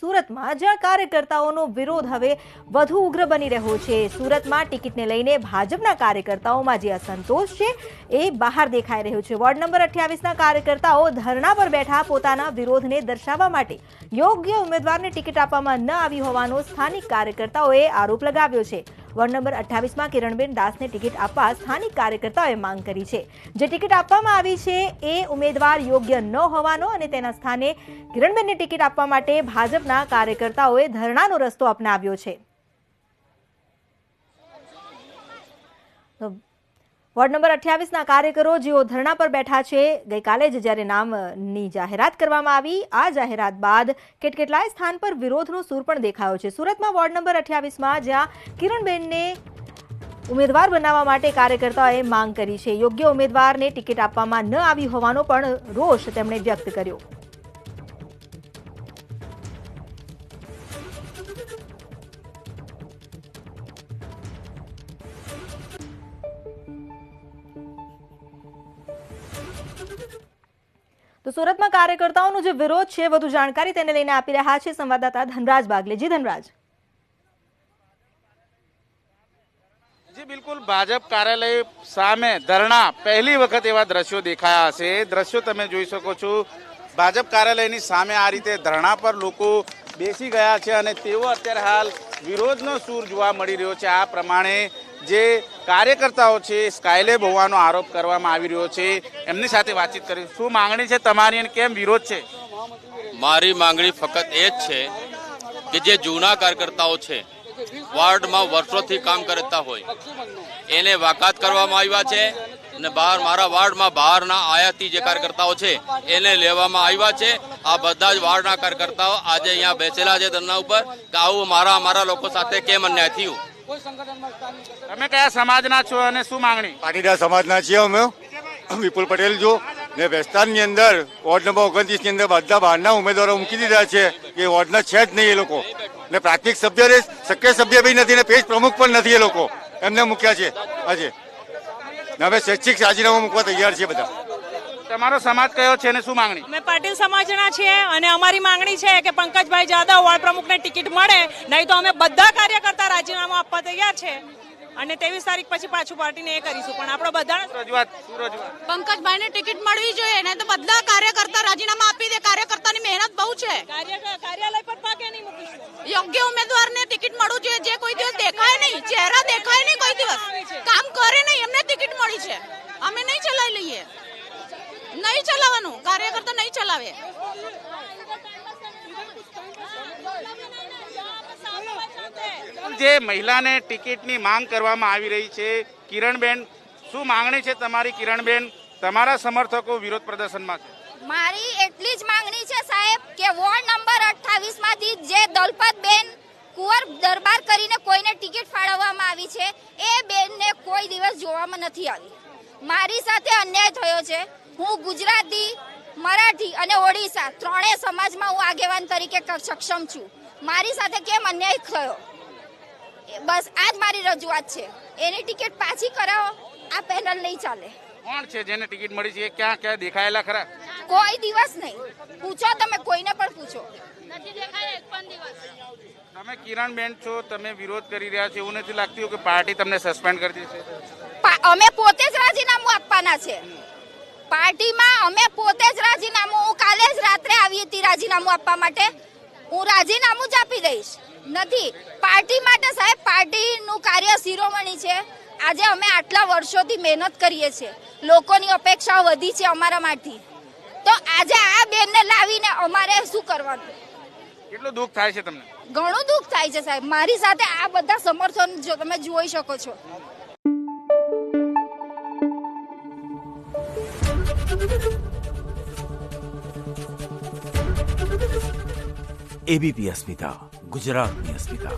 સુરતમાં જ્યાં કાર્યકર્તાઓનો વિરોધ હવે વધુ ઉગ્ર બની રહ્યો છે। સુરતમાં ટિકિટને લઈને ભાજપના કાર્યકર્તાઓમાં જે અસંતોષ છે એ બહાર દેખાઈ રહ્યો છે। વોર્ડ નંબર 28ના કાર્યકર્તાઓ ધરણા પર બેઠા પોતાના વિરોધને દર્શાવવા માટે યોગ્ય ઉમેદવારને ટિકિટ આપવામાં ન આવી હોવાનો સ્થાનિક કાર્યકર્તાઓએ આરોપ લગાવ્યો છે। વોર્ડ નંબર 28માં કિરણબેન દાસને ટિકિટ આપવા સ્થાનિક કાર્યકર્તાઓએ માંગ કરી છે। જે ટિકિટ આપવામાં આવી છે એ ઉમેદવાર યોગ્ય ન હોવાનો અને તેના સ્થાને કિરણબેનને ટિકિટ આપવા માટે ભાજપના કાર્યકર્તાઓએ ધરણાનો રસ્તો અપનાવ્યો છે। વોર્ડ નંબર 28ના કાર્યકરો જેઓ ધરણા પર બેઠા છે, ગઈકાલે જ જ્યારે નામની જાહેરાત કરવામાં આવી, આ જાહેરાત બાદ કેટલાય સ્થાન પર વિરોધનો સૂર પણ દેખાયો છે। સુરતમાં વોર્ડ નંબર 28માં જ્યાં કિરણબેનને ઉમેદવાર બનાવવા માટે કાર્યકર્તાઓએ માંગ કરી છે, યોગ્ય ઉમેદવારને ટિકિટ આપવામાં ન આવી હોવાનો પણ રોષ તેમણે વ્યક્ત કર્યો। તો સુરતમાં કાર્યકર્તાઓનો જે વિરોધ છે, વધુ જાણકારી તેને લઈને આપી રહ્યા છે સંવાદદાતા ધનરાજ બાગલે। જી ધનરાજ। જી બિલકુલ, ભાજપ કાર્યાલય સામે ધરણા પહેલી વખત એવા દ્રશ્યો દેખાયા હશે। દ્રશ્યો તમે જોઈ શકો છો, ભાજપ કાર્યાલયની સામે આ રીતે ધરણા પર લોકો બેસી ગયા છે અને તેઓ અત્યારે હાલ વિરોધનો સૂર જોવા મળી રહ્યો છે। આ પ્રમાણે જે કાર્યકર્તાઓ છે સ્કાયલેબ હોવાનો આરોપ કરવામાં આવી રહ્યો છે, એમની સાથે વાતચીત કરી। શું માંગણી છે તમારી અને કેમ વિરોધ છે? મારી માંગણી ફક્ત એ જ છે કે જે જૂના કાર્યકર્તાઓ છે, વોર્ડમાં વર્ષોથી કામ કરતા હોય, એને વાકાત કરવામાં આવ્યા છે અને મારા વોર્ડમાં બહારના આયાતી જે કાર્યકર્તાઓ છે એને લેવામાં આવ્યા છે। આ બધા જ વોર્ડના કાર્યકર્તાઓ આજે અહીંયા બેસેલા છે ધરણા ઉપર કે આવું મારા લોકો સાથે કેમ અન્યાય થયું। તમે કયા સમાજના છો અને શું માંગણી? પાટીદાર સમાજના છીએ અમે, વિપુલ પટેલ છું ને વિસ્તારની અંદર વોર્ડ નંબર 29 ની અંદર બધા બહારના ઉમેદવારો મૂકી દીધા છે કે વોર્ડના છે જ નહીં એ લોકો, ને પ્રાથમિક સભ્ય શક્ય સભ્ય બી નથી ને પેજ પ્રમુખ પણ નથી એ લોકો, એમને મૂક્યા છે આજે। હવે સ્વૈચ્છિક રાજીનામું મૂકવા તૈયાર છે બધા। તમારો સમાજ કયો છે અને શું માંગણી? અમે પાટીલ સમાજના છીએ અને અમારી માંગણી છે કે પંકજભાઈ જાદવ વોર્ડ પ્રમુખને ટિકિટ મળે, નહીં તો અમે બધા કાર્યકર્તા રાજીનામું આપવા તૈયાર છે અને 23 તારીખ પછી પાછું પાર્ટીને એ કરીશું। પણ આપણો બધા રજૂઆત પંકજભાઈને ટિકિટ મળવી જોઈએ, નહીં તો બધા કાર્યકર્તા રાજીનામા આપી દે। કાર્યકર્તાની મહેનત બહુ છે, કાર્યાલય પર પાકે નહીં મૂકીશું। યોગ્ય ઉમેદવારને ટિકિટ મળવું જોઈએ, જે કોઈ દિવસ દેખાય નહીં, ચહેરા દેખાય નહીં, કોઈ દિવસ કામ કરે નહીં, એમને ટિકિટ મળી છે। અમે નહીં ચલાવી લઈએ, નહીં ચલાવવાનું, કાર્યકર્તા નહીં ચલાવે। જે મહિલાને ટિકિટની માંગ કરવામાં આવી રહી છે, કિરણબેન, શું માંગણી છે તમારી? કિરણબેન, તમારા સમર્થકો વિરોધ પ્રદર્શનમાં છે। મારી એટલી જ માંગણી છે સાહેબ કે વોર્ડ નંબર 28 માંથી જે દલપતબેન કુંવર દરબાર કરીને કોઈને ટિકિટ ફાળવવામાં આવી છે, એ બેનને કોઈ દિવસ જોવામાં નથી આવી। મારી સાથે અન્યાય થયો છે। હું ગુજરાતી, મરાઠી અને ઓડિશા ત્રણેય સમાજમાં હું આગેવાન તરીકે સક્ષમ છું। મારી સાથે કેમ અન્યાય થયો, બસ આ જ મારી રજૂઆત છે। એની ટિકિટ પાછી કરાવો, આ પેનલ નહીં ચાલે। કોણ છે જેને ટિકિટ મળી છે? ક્યાં ક્યાં દેખાયેલા ખરા? કોઈ દિવસ નહીં, પૂછો તમે, કોઈને પણ પૂછો, નથી દેખાય એક પણ દિવસ। તમે કિરણબેન છો, તમે વિરોધ કરી રહ્યા છો, એવું નથી લાગતું કે પાર્ટી તમને સસ્પેન્ડ કરી દેશે? અમે પોતે જ રાજીનામું આપવાના છે પાર્ટીમાં। અમે પોતે જ રાજીનામું, હું કાલે જ રાત્રે આવી હતી રાજીનામું આપવા માટે, હું રાજીનામું જ આપી દઈશ। નથી પાર્ટી માટે સાહેબ, પાર્ટીનું કાર્ય શિરોમણી છે। આજે અમે આટલા વર્ષોથી મહેનત કરીએ છીએ, લોકોની અપેક્ષાઓ વધી છે અમારા માંથી, તો આજે આ બેનને લાવીને અમારે શું કરવાનું? કેટલું દુઃખ થાય છે તમને? ઘણું દુઃખ થાય છે સાહેબ। મારી સાથે આ બધા સમર્થન જો તમે જોઈ શકો છો। એબીપી અસ્મિતા, ગુજરાતની અસ્મિતા।